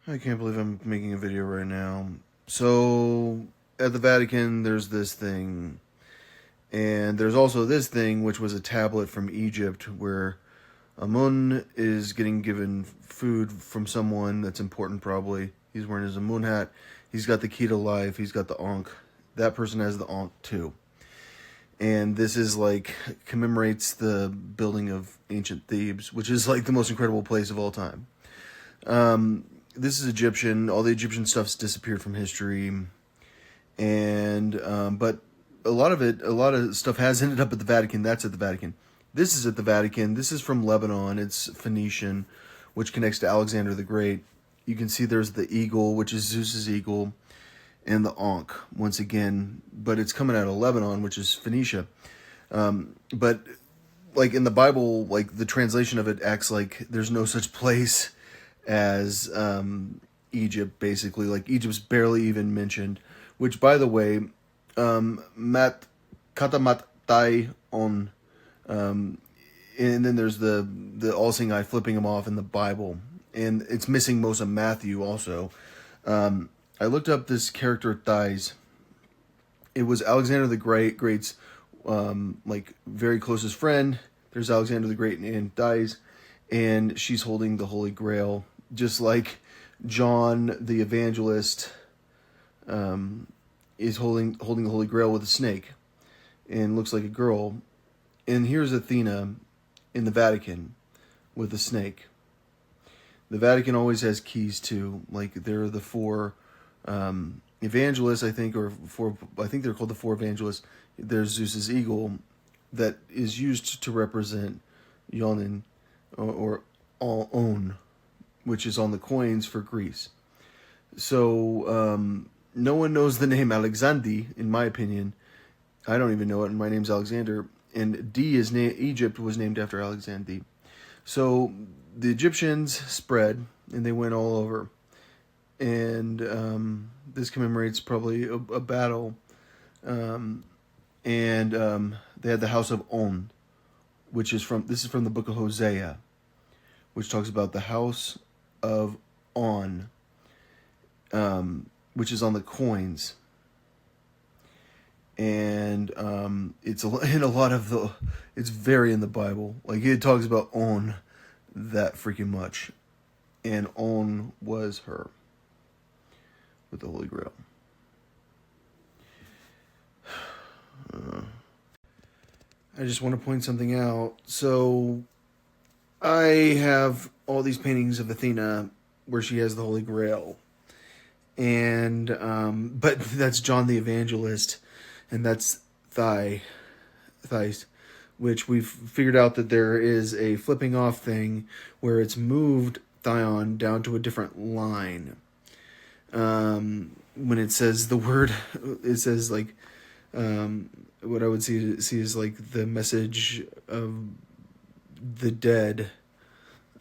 I can't believe I'm making a video right now. So, at the Vatican, there's this thing. And there's also this thing, which was a tablet from Egypt, where Amun is getting given food from someone that's important, probably. He's wearing his Amun hat. He's got the key to life. He's got the Ankh. That person has the Ankh, too. And this is like, commemorates the building of ancient Thebes, which is like the most incredible place of all time. This is Egyptian. All the Egyptian stuff's disappeared from history, and but a lot of stuff has ended up at the Vatican. That's at the Vatican. This is at the Vatican. This is from Lebanon. It's Phoenician, which connects to Alexander the Great. You can see there's the eagle, which is Zeus's eagle, and the Ankh once again. But it's coming out of Lebanon, which is Phoenicia. But like in the Bible, like the translation of it acts like there's no such place as Egypt, basically. Like Egypt's barely even mentioned, which, by the way, mat katamat tai on, and then there's the all-seeing eye flipping them off in the Bible, and it's missing most of Matthew also. I looked up this character Thais. It was Alexander the Great's like very closest friend. There's Alexander the Great and Thais, and she's holding the Holy Grail, just like John the Evangelist is holding the Holy Grail with a snake, and looks like a girl. And here's Athena in the Vatican with a snake. The Vatican always has keys too. Like they're the four evangelists, I think, or four. I think they're called the four evangelists. There's Zeus's eagle that is used to represent Yonin or On, which is on the coins for Greece. So no one knows the name Alexandri, in my opinion. I don't even know it, and my name's Alexander. And Egypt was named after Alexandri. So the Egyptians spread, and they went all over. And this commemorates probably a battle. And they had the house of On, which is from the book of Hosea, which talks about the house of On, which is on the coins. And it's in a lot of it's very in the Bible. Like it talks about On that freaking much. And On was her with the Holy Grail. I just want to point something out. So I have all these paintings of Athena where she has the Holy Grail. And but that's John the Evangelist, and that's Thais, which we've figured out that there is a flipping off thing where it's moved Thion down to a different line. When it says the word, it says like what I would see is like the message of the dead,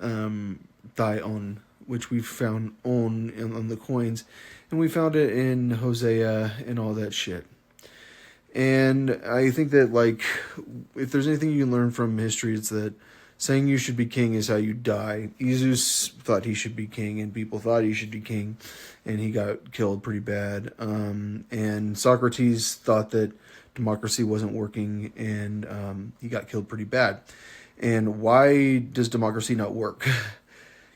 Thion, which we found on the coins, and we found it in Hosea and all that shit. And I think that, like, if there's anything you can learn from history, it's that saying you should be king is how you die. Jesus thought he should be king, and people thought he should be king, and he got killed pretty bad. And Socrates thought that democracy wasn't working, and he got killed pretty bad. And why does democracy not work?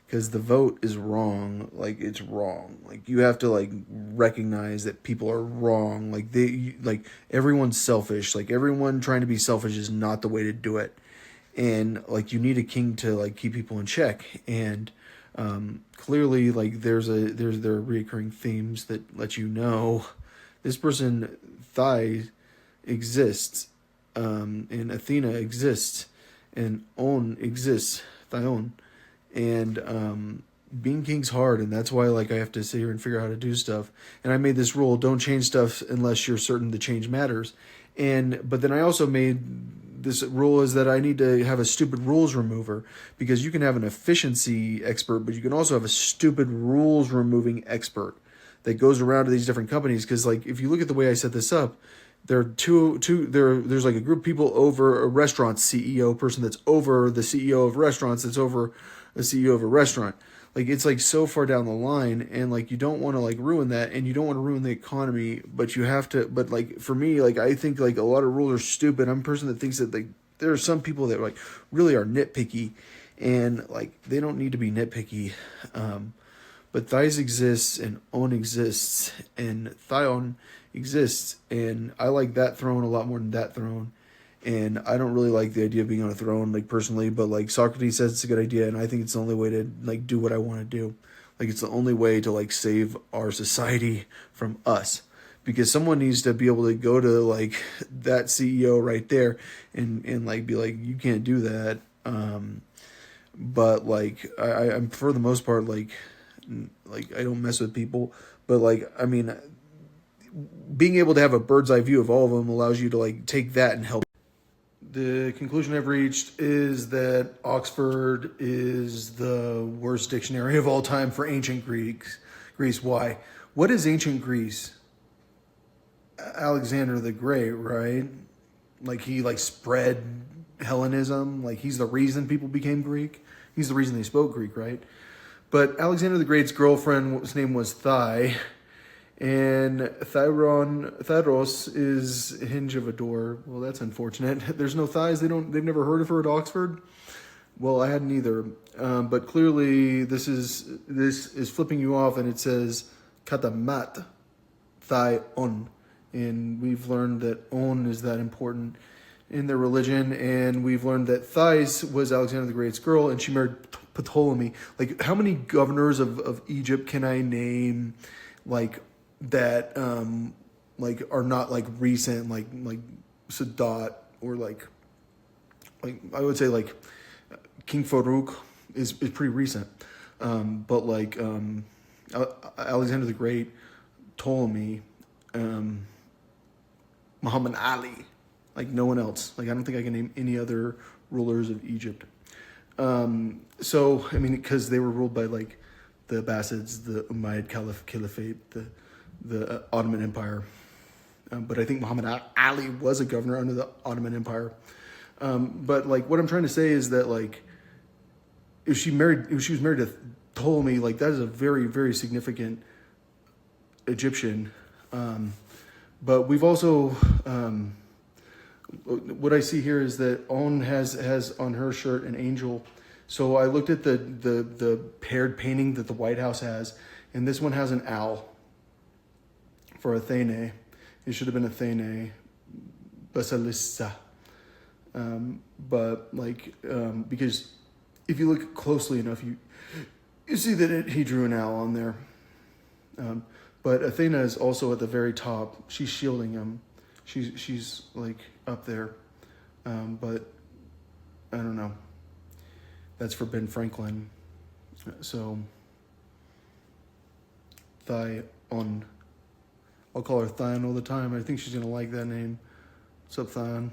Because the vote is wrong. Like, it's wrong. Like, you have to, like, recognize that people are wrong. Like, everyone's selfish. Like, everyone trying to be selfish is not the way to do it. And, like, you need a king to, like, keep people in check. And clearly, like, there are reoccurring themes that let you know this person, Thais, exists. And Athena exists. And On exists. Thion. And being king's hard, and that's why, like, I have to sit here and figure out how to do stuff. And I made this rule: don't change stuff unless you're certain the change matters. But then I also made this rule is that I need to have a stupid rules remover, because you can have an efficiency expert, but you can also have a stupid rules removing expert that goes around to these different companies. Because, like, if you look at the way I set this up, there are there's like a group of people over a restaurant CEO person that's over the CEO of restaurants that's over the CEO of a restaurant. like it's like so far down the line, and like you don't want to like ruin that, and you don't want to ruin the economy, but you have to. But like for me, like I think like a lot of rules are stupid. I'm a person that thinks that like there are some people that like really are nitpicky, and like they don't need to be nitpicky. But thighs exists and on exists and thion exists, and I like that throne a lot more than that throne. And I don't really like the idea of being on a throne, like personally, but like Socrates says it's a good idea, and I think it's the only way to like do what I want to do. Like it's the only way to like save our society from us. Because someone needs to be able to go to like that CEO right there and like be like, you can't do that. But like I'm for the most part like I don't mess with people, but like I mean, being able to have a bird's eye view of all of them allows you to like take that and help. The conclusion I've reached is that Oxford is the worst dictionary of all time for ancient Greeks. Greece. Why? What is ancient Greece? Alexander the Great, right? Like he like spread Hellenism. Like he's the reason people became Greek. He's the reason they spoke Greek, right? But Alexander the Great's girlfriend's name was Thai, and Thyros is hinge of a door. Well, that's unfortunate. There's no thighs. They've never heard of her at Oxford. Well, I hadn't either. But clearly, this is flipping you off, and it says katamat, thigh on, and we've learned that on is that important in their religion, and we've learned that Thais was Alexander the Great's girl, and she married Ptolemy. Like, how many governors of Egypt can I name, like that, like are not like recent, like Sadat, or like I would say like King Farouk is pretty recent, but like Alexander the Great, Ptolemy, Muhammad Ali. Like no one else. Like I don't think I can name any other rulers of Egypt. So I mean, because they were ruled by like the Abbasids, the Umayyad Caliphate, the Ottoman Empire. But I think Muhammad Ali was a governor under the Ottoman Empire. But like what I'm trying to say is that like if she was married to Ptolemy, like that is a very, very significant Egyptian. But we've also what I see here is that On has on her shirt an angel. So I looked at the paired painting that the White House has, and this one has an owl for Athene. It should have been Athene Basilissa. But like because if you look closely enough, you see that he drew an owl on there. But Athena is also at the very top. She's shielding him. She's like up there, but I don't know. That's for Ben Franklin. So Thion. I'll call her Thion all the time. I think she's gonna like that name. What's up, Thion?